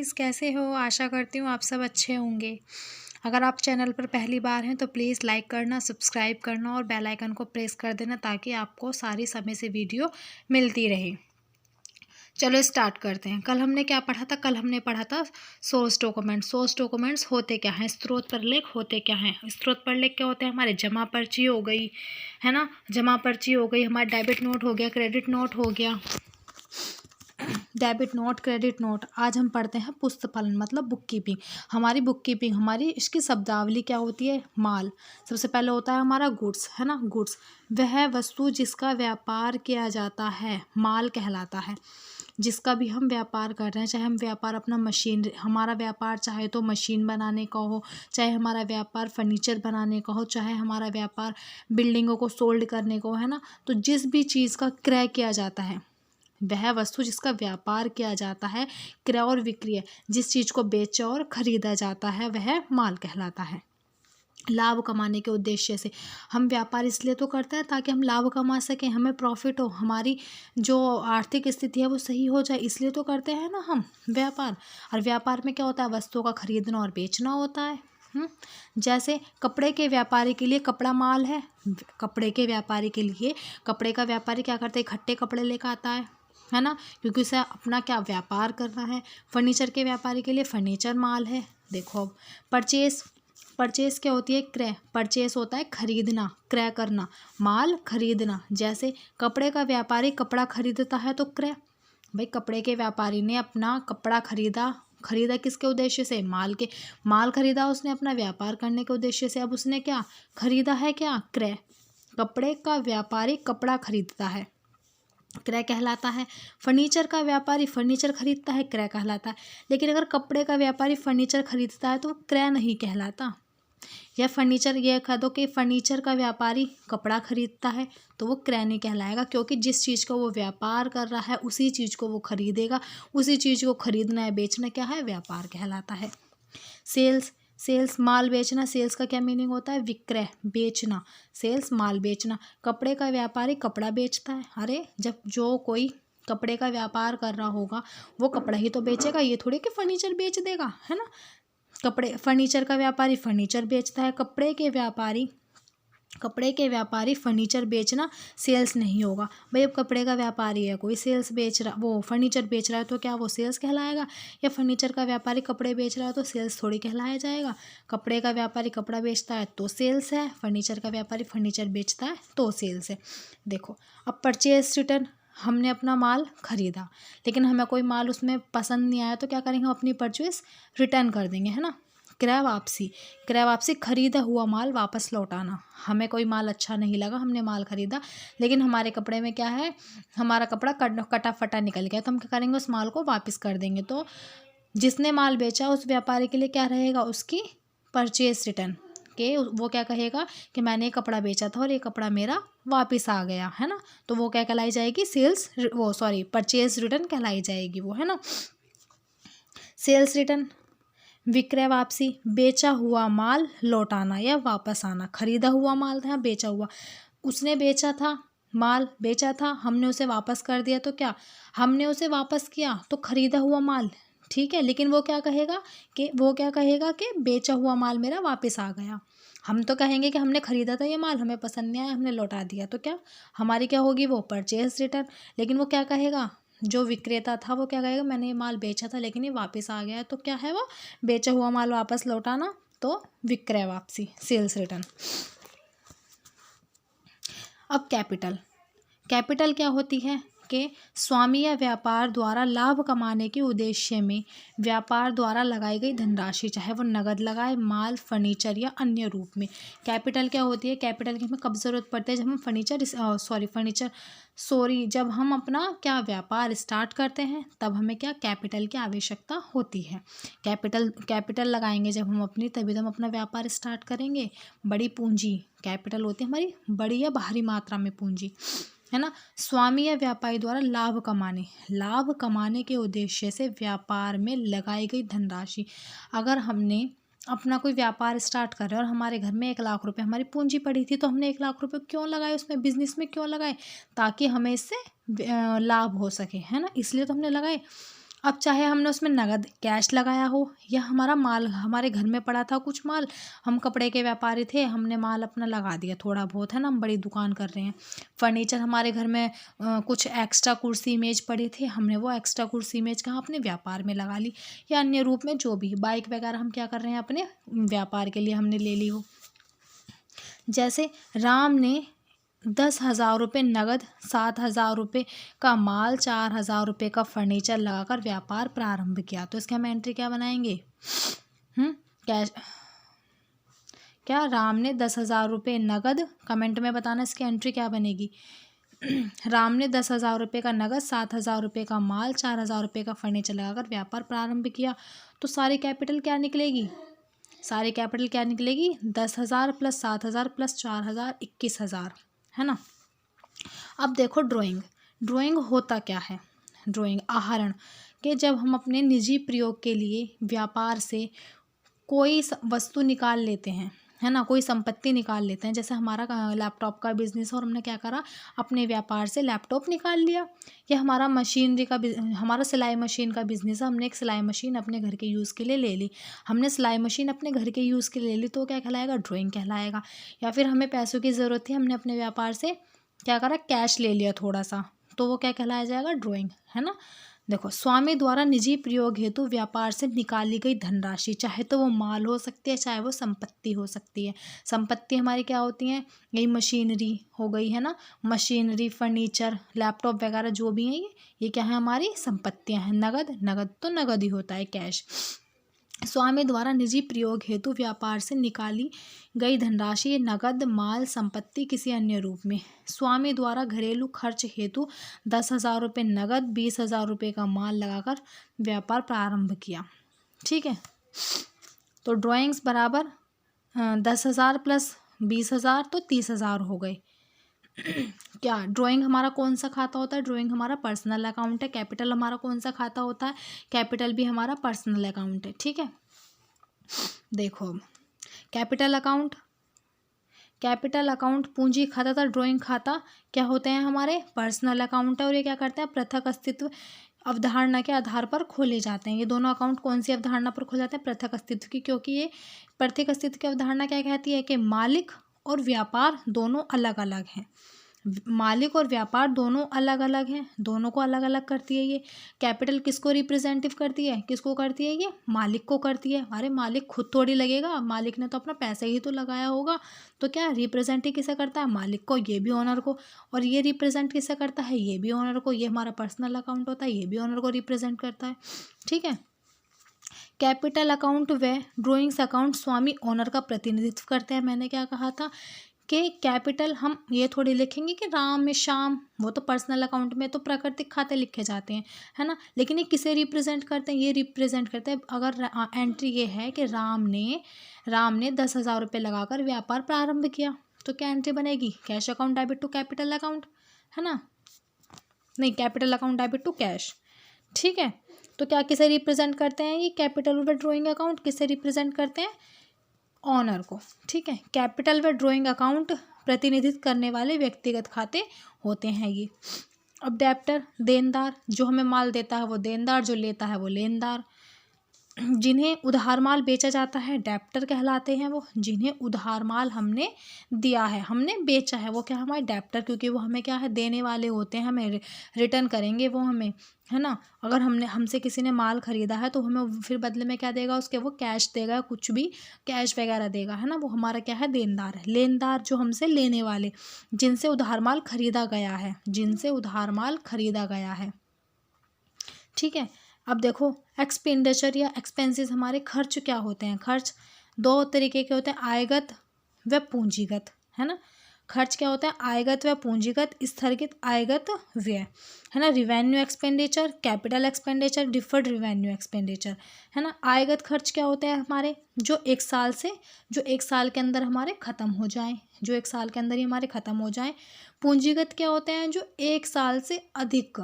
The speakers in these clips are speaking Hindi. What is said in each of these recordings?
गाइस, कैसे हो? आशा करती हूँ आप सब अच्छे होंगे। अगर आप चैनल पर पहली बार हैं तो प्लीज़ लाइक करना, सब्सक्राइब करना और बेल आइकन को प्रेस कर देना ताकि आपको सारी समय से वीडियो मिलती रहे। चलो स्टार्ट करते हैं। कल हमने क्या पढ़ा था? कल हमने पढ़ा था सोर्स डॉक्यूमेंट। सोर्स डॉक्यूमेंट्स होते क्या हैं? स्रोत पर लेख होते क्या हैं? स्रोत पर लेख क्या होते हैं? हमारे जमा पर्ची हो गई, है ना, जमा पर्ची हो गई, हमारा डेबिट नोट हो गया, क्रेडिट नोट हो गया, डेबिट नोट, क्रेडिट नोट। आज हम पढ़ते हैं पुस्तफलन मतलब बुक कीपिंग। हमारी बुक कीपिंग, हमारी इसकी शब्दावली क्या होती है? माल। सबसे पहले होता है हमारा गुड्स, है ना। गुड्स वह वस्तु जिसका व्यापार किया जाता है माल कहलाता है। जिसका भी हम व्यापार कर रहे हैं, चाहे हम व्यापार अपना मशीन, हमारा व्यापार चाहे तो मशीन बनाने का हो, चाहे हमारा व्यापार फर्नीचर बनाने का हो, चाहे हमारा व्यापार बिल्डिंगों को सोल्ड करने का हो, है ना। तो जिस भी चीज़ का क्रय किया जाता है, वह वस्तु जिसका व्यापार किया जाता है, क्रय और विक्रय, जिस चीज़ को बेचा और खरीदा जाता है वह माल कहलाता है। लाभ कमाने के उद्देश्य से हम व्यापार इसलिए तो करते हैं ताकि हम लाभ कमा सकें, हमें प्रॉफिट हो, हमारी जो आर्थिक स्थिति है वो सही हो जाए, इसलिए तो करते हैं ना हम व्यापार। और व्यापार में क्या होता है? वस्तुओं का खरीदना और बेचना होता है। जैसे कपड़े के व्यापारी के लिए कपड़ा माल है। कपड़े के व्यापारी के लिए, कपड़े का व्यापारी क्या करता है? इकट्ठे कपड़े लेकर आता है ना, क्योंकि उसे अपना क्या व्यापार करना है। फर्नीचर के व्यापारी के लिए फर्नीचर माल है। देखो अब परचेस, परचेस क्या होती है? क्रय। परचेस होता है खरीदना, क्रय करना, माल खरीदना। जैसे कपड़े का व्यापारी कपड़ा खरीदता है तो क्रय। भाई कपड़े के व्यापारी ने अपना कपड़ा खरीदा, खरीदा किसके उद्देश्य से? माल के, माल खरीदा उसने अपना व्यापार करने के उद्देश्य से। अब उसने क्या खरीदा है? क्या? क्रय। कपड़े का व्यापारी कपड़ा खरीदता है, क्रय कहलाता है। फर्नीचर का व्यापारी फर्नीचर खरीदता है, क्रय कहलाता है। लेकिन अगर कपड़े का व्यापारी फर्नीचर खरीदता है तो क्रय नहीं कहलाता। या फर्नीचर, ये कह दो कि फर्नीचर का व्यापारी कपड़ा खरीदता है तो वो क्रय नहीं कहलाएगा, क्योंकि जिस चीज़ का वो व्यापार कर रहा है उसी चीज़ को वो खरीदेगा। उसी चीज़ को खरीदना है, बेचना क्या है? व्यापार कहलाता है। सेल्स, सेल्स माल बेचना। सेल्स का क्या मीनिंग होता है? विक्रय, बेचना। सेल्स माल बेचना। कपड़े का व्यापारी कपड़ा बेचता है। अरे जब जो कोई कपड़े का व्यापार कर रहा होगा वो कपड़ा ही तो बेचेगा, ये थोड़ी कि फर्नीचर बेच देगा, है ना। कपड़े, फर्नीचर का व्यापारी फर्नीचर बेचता है। कपड़े के व्यापारी फर्नीचर बेचना सेल्स नहीं होगा। भाई अब कपड़े का व्यापारी है, कोई सेल्स बेच रहा, वो फर्नीचर बेच रहा है तो क्या वो सेल्स कहलाएगा? या फर्नीचर का व्यापारी कपड़े बेच रहा है तो सेल्स थोड़ी कहलाया जाएगा। कपड़े का व्यापारी कपड़ा बेचता है तो सेल्स है, फर्नीचर का व्यापारी फर्नीचर बेचता है तो सेल्स है। देखो अब परचेज रिटर्न, हमने अपना माल खरीदा लेकिन हमें कोई माल उसमें पसंद नहीं आया तो क्या करेंगे? हम अपनी परचेज रिटर्न कर देंगे, है ना। क्रय वापसी, क्रय वापसी खरीदा हुआ माल वापस लौटाना। हमें कोई माल अच्छा नहीं लगा, हमने माल खरीदा लेकिन हमारे कपड़े में क्या है? हमारा कपड़ा कटा फटा निकल गया तो हम क्या करेंगे? उस माल को वापस कर देंगे। तो जिसने माल बेचा उस व्यापारी के लिए क्या रहेगा? उसकी परचेज रिटर्न के वो क्या कहेगा कि मैंने ये कपड़ा बेचा था और ये कपड़ा मेरा वापस आ गया, है ना। तो वो क्या कहलाई जाएगी? सेल्स, वो सॉरी परचेज रिटर्न कहलाई जाएगी वो, है ना। सेल्स रिटर्न, विक्रय वापसी, बेचा हुआ माल लौटाना या वापस आना। खरीदा हुआ माल था, बेचा हुआ, उसने बेचा था, माल बेचा था, हमने उसे वापस कर दिया तो क्या? हमने उसे वापस किया तो खरीदा हुआ माल, ठीक है। लेकिन वो क्या कहेगा कि बेचा हुआ माल मेरा वापस आ गया। हम तो कहेंगे कि हमने खरीदा था ये माल, हमें पसंद नहीं आया, हमने लौटा दिया, तो क्या हमारी क्या होगी? वो परचेज रिटर्न। लेकिन वो क्या कहेगा? जो विक्रेता था वो क्या कहेगा? मैंने ये माल बेचा था लेकिन ये वापस आ गया है, तो क्या है वो? बेचा हुआ माल वापस लौटाना, तो विक्रय वापसी, सेल्स रिटर्न। अब कैपिटल, कैपिटल क्या होती है? कि स्वामी या व्यापार द्वारा लाभ कमाने के उद्देश्य में व्यापार द्वारा लगाई गई धनराशि, चाहे वो नगद लगाए, माल, फर्नीचर या अन्य रूप में। कैपिटल क्या होती है? कैपिटल की हमें कब ज़रूरत पड़ती है? जब हम जब हम अपना क्या व्यापार स्टार्ट करते हैं तब हमें क्या कैपिटल की आवश्यकता होती है। कैपिटल लगाएंगे जब हम अपनी, तभी तो हम अपना व्यापार स्टार्ट करेंगे। बड़ी पूंजी कैपिटल होती है हमारी, बड़ी या भारी मात्रा में पूंजी, है ना। स्वामी या व्यापारी द्वारा लाभ कमाने के उद्देश्य से व्यापार में लगाई गई धनराशि। अगर हमने अपना कोई व्यापार स्टार्ट कर रहे हैं और हमारे घर में 1 लाख रुपए हमारी पूंजी पड़ी थी, तो हमने 1 लाख रुपए क्यों लगाए उसमें? बिजनेस में क्यों लगाए? ताकि हमें इससे लाभ हो सके, है ना, इसलिए तो हमने लगाए। अब चाहे हमने उसमें नगद कैश लगाया हो या हमारा माल हमारे घर में पड़ा था कुछ माल, हम कपड़े के व्यापारी थे, हमने माल अपना लगा दिया थोड़ा बहुत, है ना, हम बड़ी दुकान कर रहे हैं। फर्नीचर हमारे घर में कुछ एक्स्ट्रा कुर्सी मेज पड़ी थी, हमने वो एक्स्ट्रा कुर्सी मेज कहाँ अपने व्यापार में लगा ली, या अन्य रूप में जो भी बाइक वगैरह हम क्या कर रहे हैं अपने व्यापार के लिए हमने ले ली हो। जैसे राम ने 10,000 रुपये नगद, 7,000 रुपये का माल, 4,000 रुपये का फर्नीचर लगाकर व्यापार प्रारंभ किया। तो इसके हम एंट्री क्या बनाएंगे? कैश क्या राम ने 10,000 रुपये नगद, कमेंट में बताना इसकी एंट्री क्या बनेगी। राम ने 10,000 रुपये का नगद, 7,000 रुपये का माल, 4,000 रुपये का फर्नीचर लगाकर व्यापार प्रारंभ किया। तो सारी कैपिटल क्या निकलेगी? सारी कैपिटल क्या निकलेगी? 10,000 प्लस 7,000 प्लस 4,000 21,000, है ना। अब देखो ड्राइंग होता क्या है? ड्राइंग आहरण कि जब हम अपने निजी प्रयोग के लिए व्यापार से कोई वस्तु निकाल लेते हैं, है ना, कोई संपत्ति निकाल लेते हैं। जैसे हमारा लैपटॉप का बिजनेस और हमने क्या करा, अपने व्यापार से लैपटॉप निकाल लिया। या हमारा मशीनरी का हमारा सिलाई मशीन का बिजनेस है, हमने एक सिलाई मशीन अपने घर के यूज़ के लिए ले ली, हमने सिलाई मशीन अपने घर के यूज़ के लिए ले ली, तो क्या कहलाएगा? ड्राइंग कहलाएगा। या फिर हमें पैसों की ज़रूरत थी, हमने अपने व्यापार से क्या करा, कैश ले लिया थोड़ा सा, तो वो क्या कहलाया जाएगा? ड्राइंग, है ना। देखो, स्वामी द्वारा निजी प्रयोग हेतु व्यापार से निकाली गई धनराशि, चाहे तो वो माल हो सकती है, चाहे वो संपत्ति हो सकती है। संपत्ति हमारी क्या होती है? यही मशीनरी हो गई, है ना, मशीनरी, फर्नीचर, लैपटॉप वगैरह जो भी हैं ये क्या है? हमारी संपत्तियां हैं। नगद तो नगद ही होता है, कैश। स्वामी द्वारा निजी प्रयोग हेतु व्यापार से निकाली गई धनराशि नगद, माल, संपत्ति किसी अन्य रूप में। स्वामी द्वारा घरेलू खर्च हेतु 10,000 रुपये नगद, 20,000 रुपये का माल लगाकर व्यापार प्रारंभ किया। ठीक है, तो ड्राइंग्स बराबर 10,000 प्लस 20,000 तो 30,000 हो गए। क्या ड्राइंग हमारा कौन सा खाता होता है? ड्राइंग हमारा पर्सनल अकाउंट है। कैपिटल हमारा कौन सा खाता होता है? कैपिटल भी हमारा पर्सनल अकाउंट है। ठीक है, देखो कैपिटल अकाउंट पूंजी खाता था, ड्राइंग खाता क्या होते हैं? हमारे पर्सनल अकाउंट है। और ये क्या करते हैं? पृथक अस्तित्व अवधारणा के आधार पर खोले जाते हैं। ये दोनों अकाउंट कौन सी अवधारणा पर खोले जाते हैं? पृथक अस्तित्व की, क्योंकि ये पृथक अस्तित्व की अवधारणा क्या कहती है कि मालिक और व्यापार दोनों अलग अलग हैं। मालिक और व्यापार दोनों अलग अलग हैं, दोनों को अलग अलग करती है ये। कैपिटल किसको रिप्रेजेंटिव करती है? किसको करती है? ये मालिक को करती है। अरे मालिक खुद थोड़ी लगेगा, मालिक ने तो अपना पैसा ही तो लगाया होगा, तो क्या रिप्रेजेंट किसे करता है? मालिक को, ये भी ओनर को। और ये रिप्रेजेंट किसे करता है? ये भी ओनर को। ये हमारा पर्सनल अकाउंट होता है, ये भी ओनर को रिप्रेजेंट करता है। ठीक है, कैपिटल अकाउंट व ड्राइंग्स अकाउंट स्वामी ओनर का प्रतिनिधित्व करते हैं। मैंने क्या कहा था कि कैपिटल हम ये थोड़ी लिखेंगे कि राम में श्याम, वो तो पर्सनल अकाउंट में तो प्राकृतिक खाते लिखे जाते हैं, है ना। लेकिन ये किसे रिप्रेजेंट करते हैं? ये रिप्रेजेंट करते हैं, अगर एंट्री ये है कि राम ने 10,000 रुपये लगाकर व्यापार प्रारंभ किया, तो क्या एंट्री बनेगी? Cash account debit to capital account, है ना, नहीं, capital account debit to cash. ठीक है, तो क्या किसे रिप्रेजेंट करते हैं? ये कैपिटल व ड्राइंग अकाउंट किसे रिप्रेजेंट करते हैं? ऑनर को। ठीक है, कैपिटल व ड्राइंग अकाउंट प्रतिनिधित्व करने वाले व्यक्तिगत खाते होते हैं ये। अब डेब्टर, देनदार, जो हमें माल देता है वो देनदार, जो लेता है वो लेनदार। जिन्हें उधार माल बेचा जाता है डेब्टर कहलाते हैं वो। जिन्हें उधार माल हमने दिया है, हमने बेचा है, वो क्या हमारे डेब्टर, क्योंकि वो हमें क्या है? देने वाले होते हैं, हमें रिटर्न करेंगे वो हमें, है ना। अगर हमसे किसी ने माल खरीदा है तो हमें फिर बदले में क्या देगा? उसके वो कैश देगा, कुछ भी कैश वगैरह देगा, है ना। वो हमारा क्या है? देनदार है। लेनदार, जो हमसे लेने वाले, जिनसे उधार माल खरीदा गया है, जिनसे उधार माल खरीदा गया है। ठीक है, अब देखो एक्सपेंडिचर या एक्सपेंसेस हमारे खर्च क्या होते हैं? खर्च दो तरीके के होते हैं, आयगत व पूंजीगत, है ना। खर्च क्या होता है? आयगत व पूंजीगत, स्थगित आयगत व्यय, है ना। Revenue expenditure, capital expenditure, deferred revenue expenditure, है ना। आयगत खर्च क्या होते हैं हमारे? जो एक साल के अंदर हमारे ख़त्म हो जाएं, जो एक साल के अंदर ही हमारे ख़त्म हो जाएं। पूंजीगत क्या होते हैं? जो एक साल से अधिक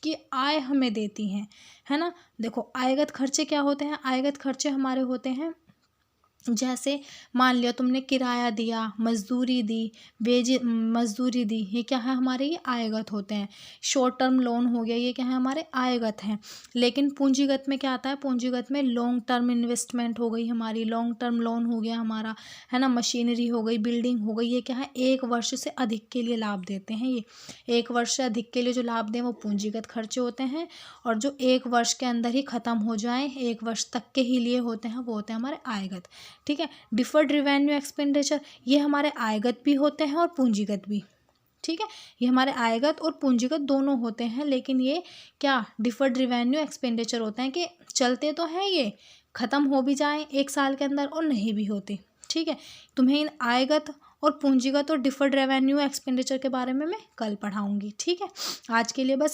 की आय हमें देती हैं, है ना। देखो आयगत खर्चे क्या होते हैं? आयगत खर्चे हमारे होते हैं जैसे मान लिया तुमने किराया दिया, मजदूरी दी, मजदूरी दी, ये क्या है हमारे, ये आयगत होते हैं। शॉर्ट टर्म लोन हो गया, ये क्या है हमारे आयगत हैं। लेकिन पूंजीगत में क्या आता है, पूंजीगत में लॉन्ग टर्म इन्वेस्टमेंट हो गई हमारी, लॉन्ग टर्म लोन हो गया हमारा, है ना, मशीनरी हो गई, बिल्डिंग हो गई, ये क्या है 1 वर्ष से अधिक के लिए लाभ देते हैं। ये 1 वर्ष से अधिक के लिए जो लाभ दें वो पूंजीगत खर्चे होते हैं, और जो 1 वर्ष के अंदर ही ख़त्म हो जाएं, 1 वर्ष तक के ही लिए होते हैं, वो होते हैं हमारे आयगत। ठीक है। डिफर्ड रिवेन्यू एक्सपेंडिचर, ये हमारे आयगत भी होते हैं और पूंजीगत भी। ठीक है, ये हमारे आयगत और पूंजीगत दोनों होते हैं, लेकिन ये क्या डिफर्ड रिवेन्यू एक्सपेंडिचर होते हैं कि चलते तो हैं, ये ख़त्म हो भी जाएं 1 साल के अंदर और नहीं भी होते। ठीक है, तुम्हें इन आयगत और पूंजीगत और डिफर्ड रेवेन्यू एक्सपेंडिचर के बारे में मैं कल पढ़ाऊंगी। ठीक है, आज के लिए बस